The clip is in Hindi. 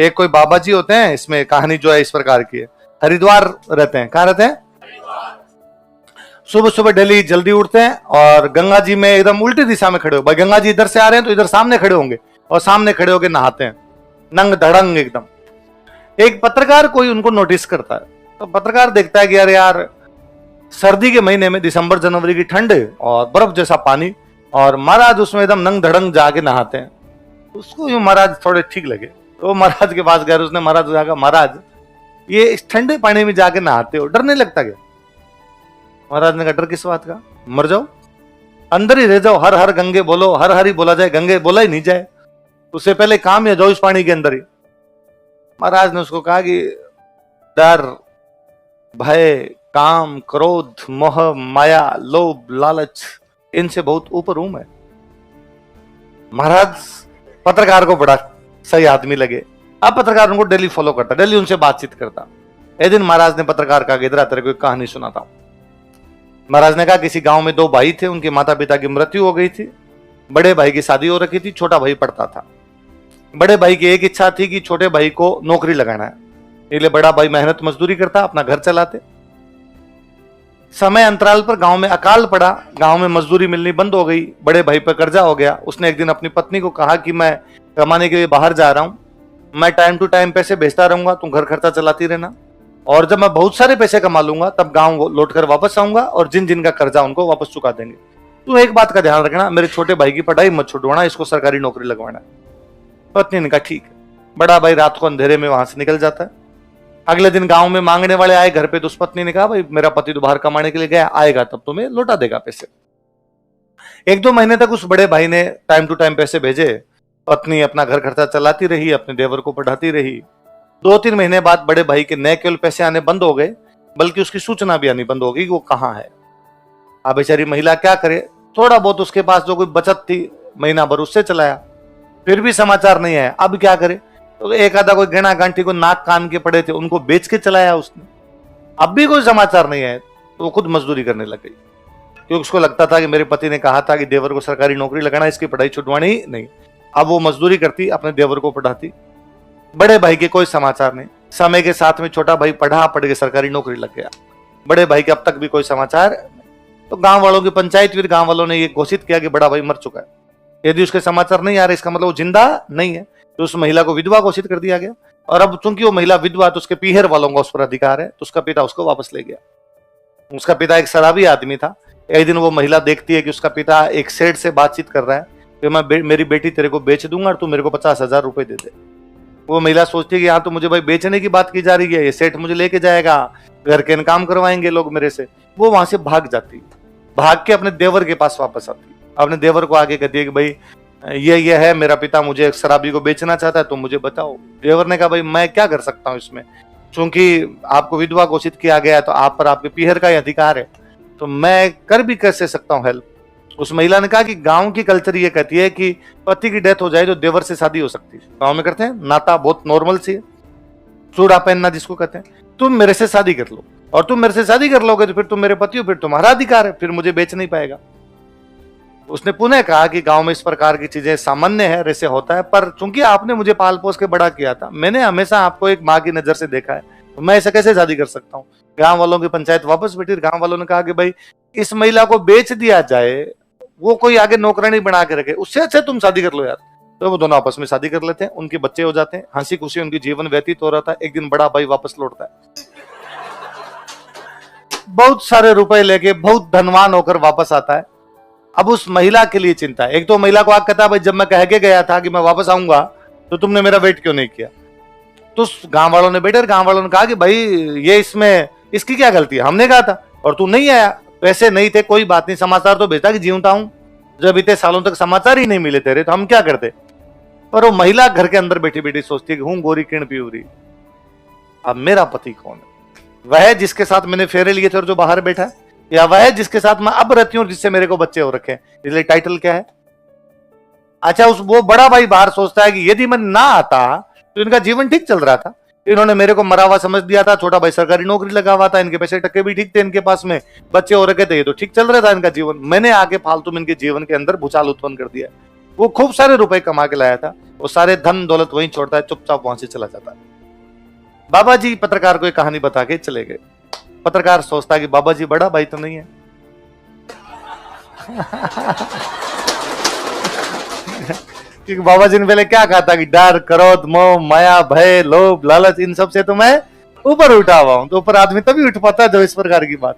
एक कोई बाबा जी होते हैं, इसमें कहानी जो है इस प्रकार की है। हरिद्वार रहते हैं, कहाँ रहते हैं? सुबह सुबह डेली जल्दी उठते हैं और गंगा जी में एकदम उल्टी दिशा में खड़े हो। भाई गंगा जी इधर से आ रहे हैं तो इधर सामने खड़े होंगे और सामने खड़े होकर नहाते हैं, नंग धड़ंग एकदम। एक पत्रकार कोई उनको नोटिस करता है, तो पत्रकार देखता है कि यार यार सर्दी के महीने में दिसंबर जनवरी की ठंड और बर्फ जैसा पानी, और महाराज उसमें एकदम नंग धड़ंग जाके नहाते हैं। उसको यूं महाराज थोड़े ठीक लगे, तो महाराज के पास गए। उसने महाराज से कहा, महाराज ये इस ठंडे पानी में जाके नहाते हो, डर नहीं लगता क्या? महाराज ने कहा, डर किस बात का? मर जाओ, अंदर ही रह जाओ, हर हर गंगे बोलो, हर हर ही बोला जाए, गंगे बोला ही नहीं जाए, उससे पहले काम है जाओ इस पानी के अंदर ही। महाराज ने उसको कहा कि डर, भय, काम, क्रोध, मोह, माया, लोभ, लालच, इनसे बहुत ऊपर हूं मैं। महाराज पत्रकार को बड़ा सही आदमी लगे। अब पत्रकार उनको डेली फॉलो करता, डेली उनसे बातचीत करता। एक दिन महाराज ने पत्रकार कहा, इधर तेरे को एक कहानी सुनाता हूं। महाराज ने कहा, किसी गांव में दो भाई थे, उनके माता पिता की मृत्यु हो गई थी। बड़े भाई की शादी हो रखी थी, छोटा भाई पढ़ता था। बड़े भाई की एक इच्छा थी कि छोटे भाई को नौकरी लगाना है, इसलिए बड़ा भाई मेहनत मजदूरी करता, अपना घर चलाते। समय अंतराल पर गांव में अकाल पड़ा, गांव में मजदूरी मिलनी बंद हो गई, बड़े भाई पर कर्जा हो गया। उसने एक दिन अपनी पत्नी को कहा कि मैं कमाने के लिए बाहर जा रहा हूं, मैं टाइम टू टाइम पैसे भेजता रहूंगा, तुम घर खर्चा चलाती रहना, और जब मैं बहुत सारे पैसे कमा लूंगा तब गांव लौटकर वापस आऊंगा और जिन जिन का कर्जा उनको वापस चुका देंगे। तू एक बात का ध्यान रखना, मेरे छोटे भाई की पढ़ाई मत छुड़वाना, इसको सरकारी नौकरी लगवाना। पत्नी ने कहा ठीक है। बड़ा भाई रात को अंधेरे में वहां से निकल जाता है। अगले दिन गांव में मांगने वाले आए घर पे, तो उस पत्नी ने कहा, भाई मेरा पति तो बाहर कमाने के लिए गया, आएगा तब तुम्हें लौटा देगा पैसे। एक दो महीने तक उस बड़े भाई ने टाइम टू टाइम पैसे भेजे, पत्नी अपना घर खर्चा चलाती रही, अपने देवर को पढ़ाती रही। 2-3 महीने बाद बड़े भाई के न केवल पैसे आने बंद हो गए, बल्कि उसकी सूचना भी आनी बंद हो गई कि वो कहाँ है। अब बेचारी महिला क्या करे, थोड़ा बहुत उसके पास जो कोई बचत थी महीना भर उससे चलाया, फिर भी समाचार नहीं आया। अब क्या करे, तो एक आधा कोई गहना गांठी को नाक कान के पड़े थे उनको बेच के चलाया उसने। अब भी कोई समाचार नहीं आया, तो वो खुद मजदूरी करने लग गई, क्योंकि उसको लगता था कि मेरे पति ने कहा था कि देवर को सरकारी नौकरी लगाना, इसकी पढ़ाई छुड़वानी ही नहीं। अब वो मजदूरी करती, अपने देवर को पढ़ाती। बड़े भाई के कोई समाचार नहीं। समय के साथ में छोटा भाई पढ़ के सरकारी नौकरी लग गया। बड़े भाई के अब तक भी कोई समाचार। तो गांव वालों की पंचायत हुई, गांव वालों ने ये घोषित किया कि बड़ा भाई मर चुका है। यदि उसके समाचार नहीं आ रहे, इसका मतलब वो जिंदा नहीं है। तो उस महिला को विधवा घोषित कर दिया गया, और अब चूंकि वो महिला विधवा, तो उसके पीहर वालों का उस पर अधिकार है, तो उसका पिता उसको वापस ले गया। उसका पिता एक शराबी आदमी था। एक दिन वो महिला देखती है कि उसका पिता एक सेठ से बातचीत कर रहा है कि मैं मेरी बेटी तेरे को बेच दूंगा और तू मेरे को 50,000 रुपए दे दे। वो महिला सोचती है कि यहाँ तो मुझे भाई बेचने की बात की जा रही है, ये सेठ मुझे लेके जाएगा, घर के काम करवाएंगे लोग मेरे से। वो वहां से भाग जाती, भाग के अपने देवर के पास वापस आती, अपने देवर को आगे कहती है कि भाई ये है, मेरा पिता मुझे एक शराबी को बेचना चाहता है, तुम मुझे बताओ। देवर ने कहा, भाई मैं क्या कर सकता हूँ इसमें, क्योंकि आपको विधवा घोषित किया गया है तो आप पर आपके पीहर का ही अधिकार है, तो मैं कर भी कैसे सकता हूँ हेल्प। उस महिला ने कहा कि गांव की कल्चर ये कहती है कि पति की डेथ हो जाए तो देवर से शादी हो सकती है, गांव में करते हैं, नाता बहुत नॉर्मल सी है, चूड़ा पहनना जिसको कहते हैं। तुम मेरे से शादी कर लो, और तुम मेरे से शादी कर लोगे तो फिर तुम मेरे पति हो, फिर तुम्हारा अधिकार है, फिर मुझे बेच नहीं पाएगा। उसने पुनः कहा कि गांव में इस प्रकार की चीजें सामान्य है, ऐसे होता है, पर चूंकि आपने मुझे पाल पोस के बड़ा किया था, मैंने हमेशा आपको एक माँ की नजर से देखा है, तो मैं ऐसे कैसे शादी कर सकता हूँ। गांव वालों की पंचायत वापस बैठी। गांव वालों ने कहा कि भाई इस महिला को बेच दिया जाए, वो कोई आगे नौकरानी बना के रखे, उससे अच्छा तुम शादी कर लो यार। तो वो दोनों आपस में शादी कर लेते हैं, उनके बच्चे हो जाते हैं, हंसी खुशी उनकी जीवन व्यतीत हो रहा था। एक दिन बड़ा भाई वापस लौटता है, बहुत सारे रुपए लेके, बहुत धनवान होकर वापस आता है। अब उस महिला के लिए चिंता है। एक तो महिला को आग कहता है, भाई जब मैं कह के गया था कि मैं वापस आऊंगा तो तुमने मेरा वेट क्यों नहीं किया। तो गांव वालों ने बैठे, गांव वालों ने कहा कि भाई ये इसमें इसकी क्या गलती है, हमने कहा था और तू नहीं आया, पैसे नहीं थे, कोई बात नहीं, समाचार तो भेजा कि जीवता हूं, जब इतने सालों तक समाचार ही नहीं मिले तेरे तो हम क्या करते। पर वो महिला घर के अंदर बैठी बैठी सोचती है कि हूं गोरी किरण पियूरी, अब मेरा पति कौन है, वह जिसके साथ मैंने फेरे लिए थे और जो बाहर बैठा है, या वह जिसके साथ मैं अब रहती हूँ जिससे मेरे को बच्चे हो रखे हैं, इसलिए टाइटल क्या है। अच्छा, वो बड़ा भाई बाहर सोचता है कि यदि मैं ना आता तो इनका जीवन ठीक चल रहा था, इन्होंने मेरे को मरा हुआ समझ दिया था, छोटा भाई सरकारी नौकरी लगा हुआ था, इनके पैसे टक्के भी ठीक थे, इनके पास में बच्चे हो रखे थे, ये तो ठीक चल रहा था इनका जीवन। मैंने आके फालतू में इनके जीवन के अंदर भूचाल उत्पन्न कर दिया। वो खूब सारे रुपए कमा के लाया था, वो सारे धन दौलत वहीं छोड़ता है, चुपचाप वहां से चला जाता है। बाबा जी पत्रकार को एक कहानी बता के चले गए। पत्रकार सोचता है कि बाबा जी बड़ा भाई तो नहीं है। क्योंकि बाबा जी ने पहले क्या कहा था कि डर, क्रोध, मोह, माया, भय, लोभ, लालच, इन सब से तो मैं ऊपर उठा हुआ हूं। तो ऊपर आदमी तभी उठ पाता है जब इस प्रकार की बात